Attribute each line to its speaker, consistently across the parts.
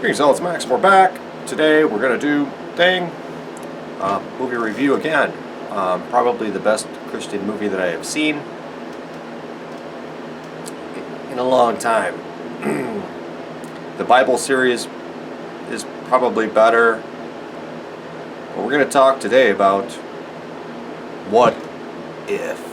Speaker 1: Greetings, all, it's Max. We're back. Today we're going to do movie review again. Probably the best Christian movie that I have seen in a long time. The Bible series is probably better. But we're going to talk today about what if.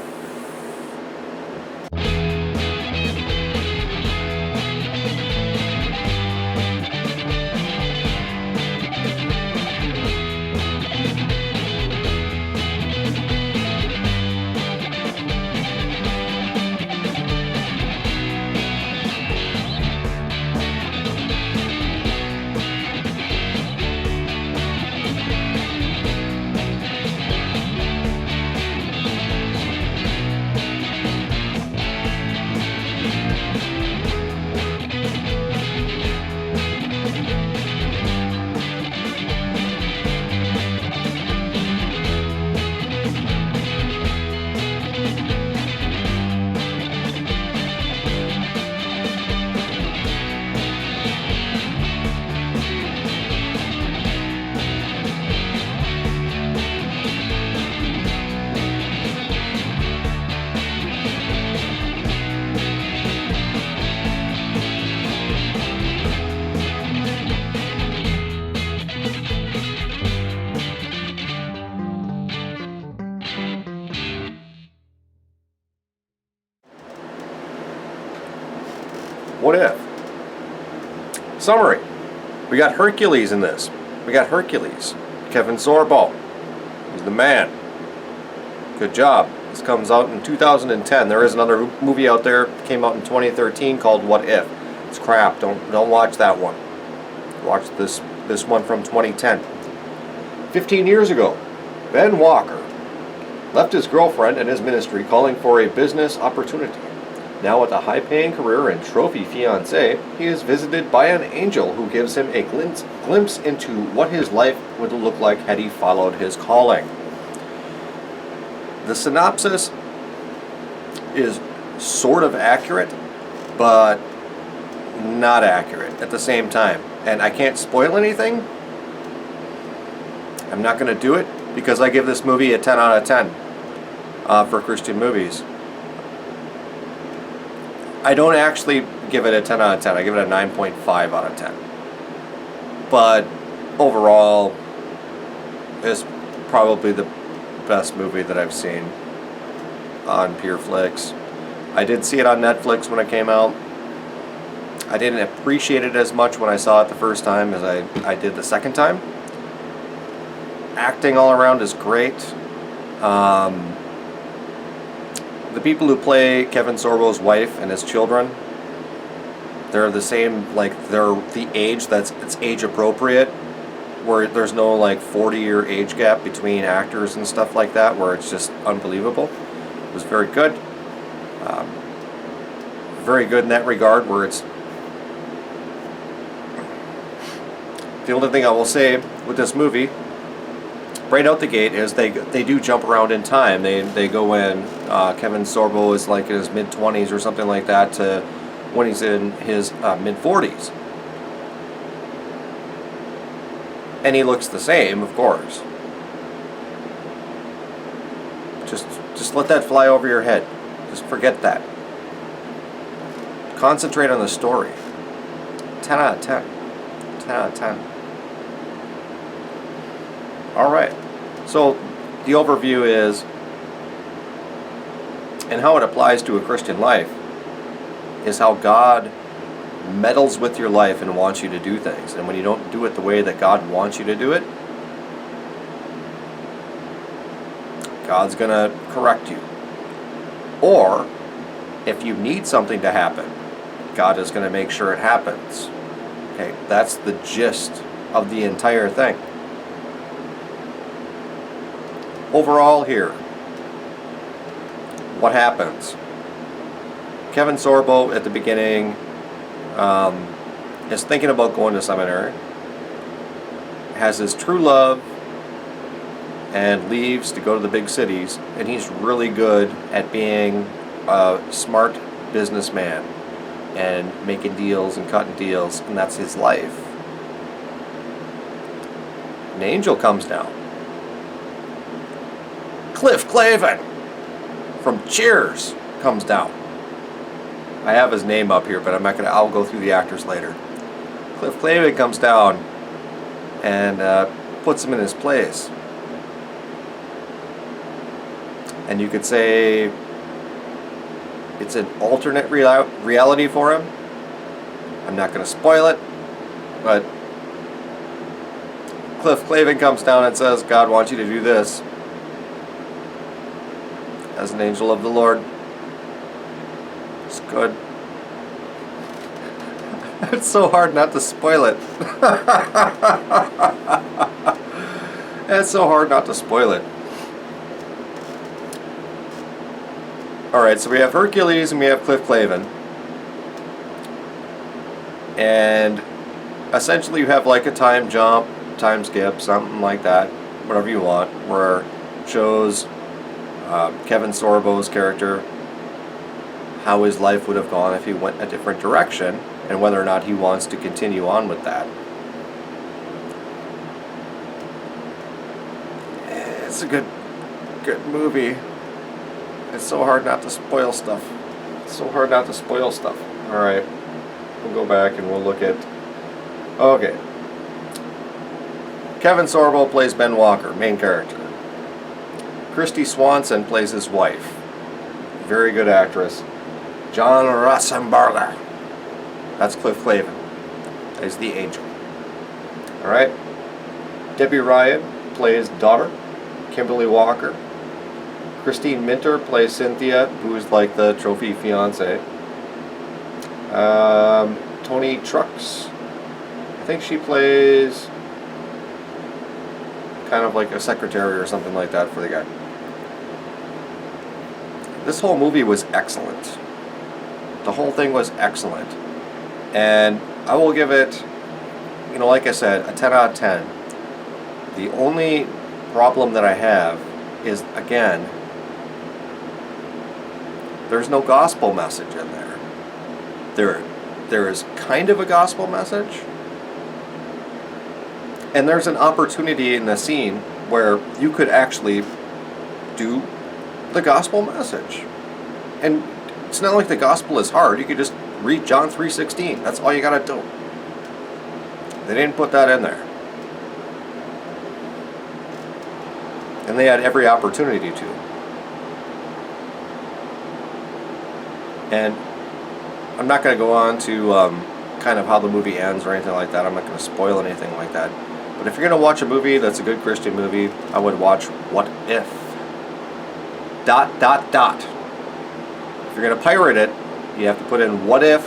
Speaker 1: What if? Summary. We got Hercules in this. We got Hercules. Kevin Sorbo. He's the man. Good job. This comes out in 2010. There is another movie out there that came out in 2013 called What If. It's crap. Don't watch that one. Watch this one from 2010. 15 years ago, Ben Walker left his girlfriend and his ministry calling for a business opportunity. Now with a high-paying career and trophy fiancé, he is visited by an angel who gives him a glimpse into what his life would look like had he followed his calling. The synopsis is sort of accurate, but not accurate at the same time. And I can't spoil anything. I'm not going to do it because I give this movie a 10 out of 10 for Christian movies. I don't actually give it a 10 out of 10. I give it a 9.5 out of 10. But overall, it's probably the best movie that I've seen on Pure Flix. I did see it on Netflix when it came out. I didn't appreciate it as much when I saw it the first time as I did the second time. Acting all around is great. The people who play Kevin Sorbo's wife and his children, they're the same, like they're the age it's age appropriate, where there's no like 40-year age gap between actors and stuff like that, where it's just unbelievable. It was very good. Very good in that regard, where it's the only thing I will say with this movie right out the gate is they do jump around in time. They go in. Kevin Sorbo is like in his mid-20s or something like that to when he's in his mid-40s. And he looks the same, of course. Just let that fly over your head. Just forget that. Concentrate on the story. 10 out of 10. 10 out of 10. Alright, so the overview is, and how it applies to a Christian life, is how God meddles with your life and wants you to do things. And when you don't do it the way that God wants you to do it, God's going to correct you. Or, if you need something to happen, God is going to make sure it happens. Okay, that's the gist of the entire thing. Overall here, what happens? Kevin Sorbo at the beginning is thinking about going to seminary, has his true love, and leaves to go to the big cities, and he's really good at being a smart businessman and making deals and cutting deals, and that's his life. An angel comes down. Cliff Clavin from Cheers comes down. I have his name up here, but I'm not gonna. I'll go through the actors later. Cliff Clavin comes down and puts him in his place. And you could say it's an alternate reality for him. I'm not going to spoil it, but Cliff Clavin comes down and says, God wants you to do this as an angel of the Lord. It's good. It's so hard not to spoil it. It's so hard not to spoil it. Alright, so we have Hercules and we have Cliff Clavin. And essentially you have like a time jump, time skip, something like that, whatever you want, where it shows Kevin Sorbo's character, how his life would have gone if he went a different direction, and whether or not he wants to continue on with that. It's a good movie. It's so hard not to spoil stuff. It's so hard not to spoil stuff. Alright, we'll go back and we'll look at... Okay. Kevin Sorbo plays Ben Walker, main character. Christy Swanson plays his wife. Very good actress. John Ratzenberger. That's Cliff Clavin. Plays the angel. Alright. Debbie Ryan plays daughter. Kimberly Walker. Christine Minter plays Cynthia, who is like the trophy fiance. Tony Trucks, I think she plays kind of like a secretary or something like that for the guy. This whole movie was excellent. The whole thing was excellent. And I will give it, like I said, a 10 out of 10. The only problem that I have is, again, there's no gospel message in there. There is kind of a gospel message, and there's an opportunity in the scene where you could actually do the gospel message. And it's not like the gospel is hard. You could just read John 3:16. That's all you gotta do. They didn't put that in there. And they had every opportunity to. And I'm not going to go on to kind of how the movie ends or anything like that. I'm not going to spoil anything like that. But if you're going to watch a movie that's a good Christian movie, I would watch What If? ... If you're going to pirate it, you have to put in What If ...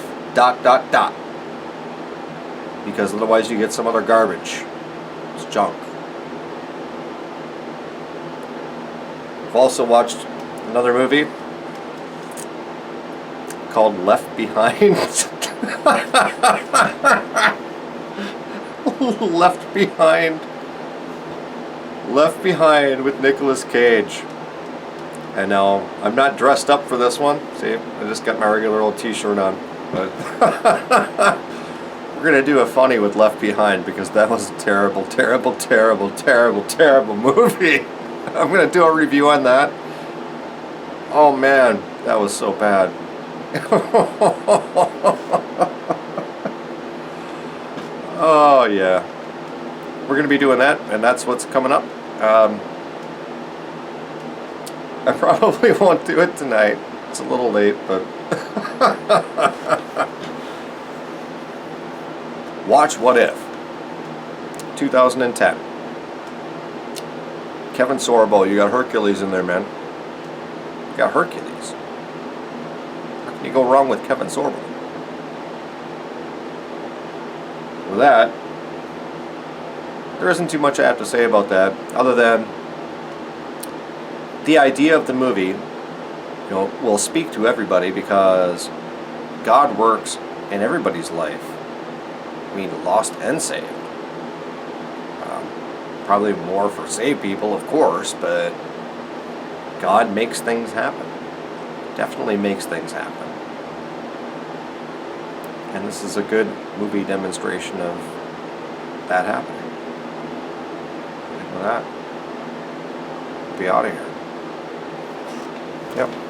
Speaker 1: Because otherwise you get some other garbage. It's junk. I've also watched another movie called Left Behind. Left Behind with Nicolas Cage. And now I'm not dressed up for this one. See, I just got my regular old t-shirt on. But we're gonna do a funny with Left Behind because that was a terrible movie. I'm gonna do a review on that. Oh man, that was so bad. Oh yeah, we're gonna be doing that, and that's what's coming up. I probably won't do it tonight. It's a little late, but watch What If 2010. Kevin Sorbo, you got Hercules in there, man. You got Hercules. How can you go wrong with Kevin Sorbo? With that, there isn't too much I have to say about that, other than the idea of the movie, will speak to everybody because God works in everybody's life. I mean, lost and saved. Probably more for saved people, of course, but God makes things happen. Definitely makes things happen. And this is a good movie demonstration of that happening. that. Be out of here. Yep.